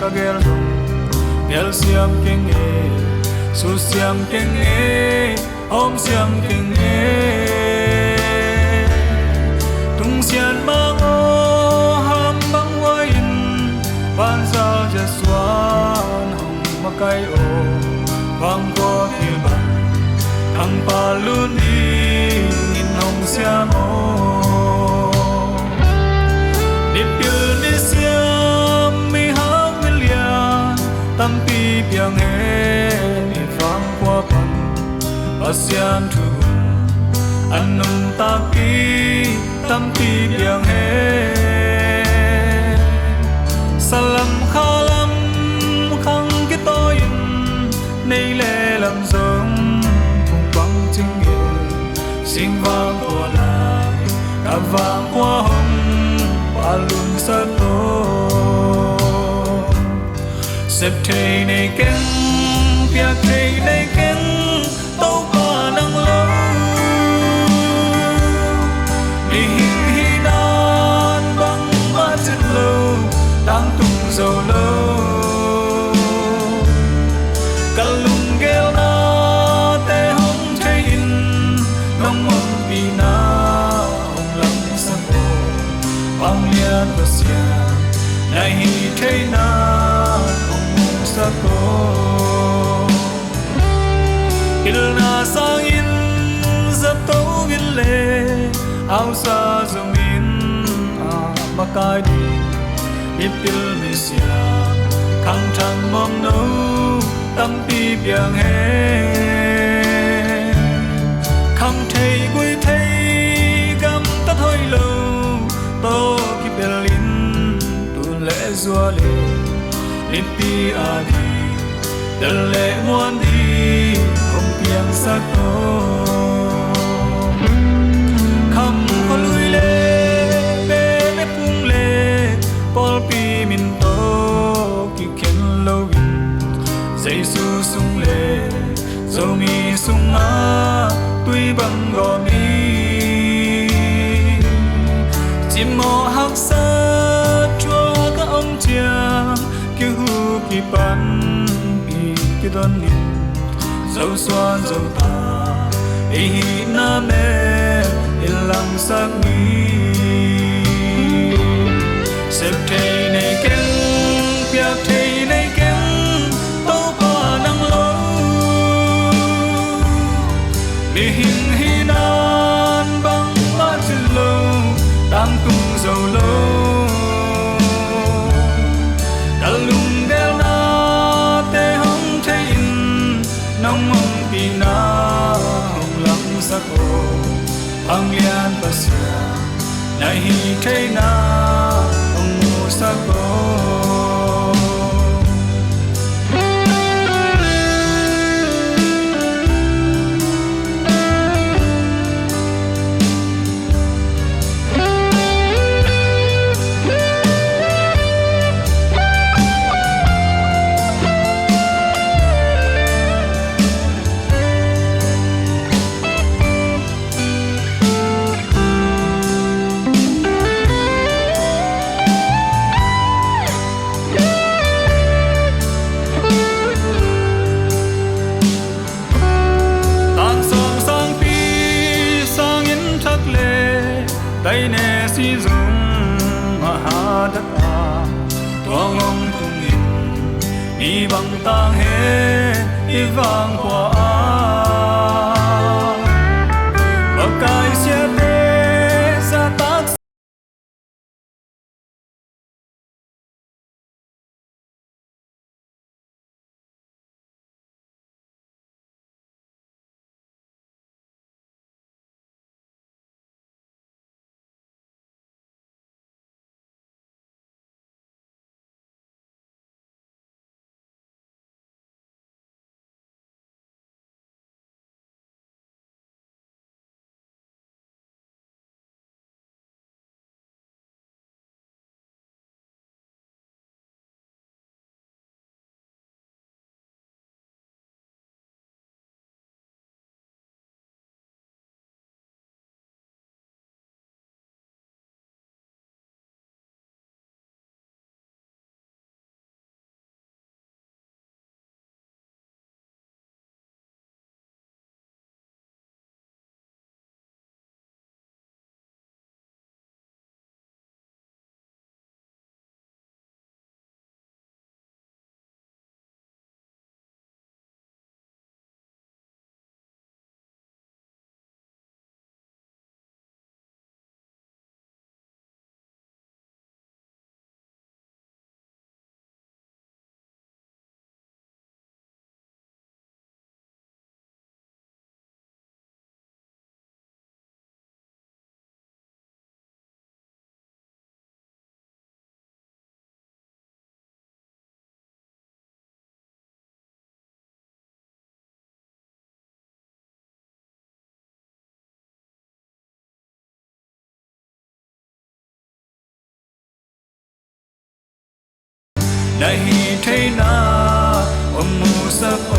kagel Biel siam king su siam king om siam king tung sian mang o ham bang wain ban sa jaswan hong makai o bang ko kilban thang palun in hong siam o Tampi biang he ni phang qua pan ASEAN thu anum tampi biang he salam khalam khang cái tôi nay lệ làm giống cùng băng chinh nghề xin vang qua lại cả vang qua hồng và luôn sát tôi Sep thầy này kén, việc thầy này kén, tâu qua năng lâu. Đi hi nan băng ba chân lâu, đang tung dầu lâu. Cả lùng gheo na tê hông thấy in, nông mong vì na hông lắm sắc hồ. Băng liên và xia, này hi thấy na. Ilna sang in rất tấu in lệ áo sa zoom in makai đi ipil misia khang thang mom nấu tampi biang he khang thầy quay thầy gam tất hơi lâu to ki berlin tu lệ zua lệ lipi adi del lệ muan đi không piang sắc to khăm có lui lệ bê mê phung lệ pol pi min to ki khen lâu in dây su sung lệ dâu mi sung á tuy bằng gò mi chim mò hắc sa chua các ông chia kêu hu ki pan ki don ni dâu xoan dâu ta hi na me ilang sak ni sep thầy này ken piak thầy này ken tâu qua năng lâu mi hin hi nan bang ba chân lâu đang tung dầu lâu nông mong pi na hồng lắm sắc hồ băng liên và xia này hi thấy na hồng ngô sắc hồ tay nè si dung mà ha đất tuang ông tung in đi bằng tang he đi vang qua đại hi thế na om mu sắc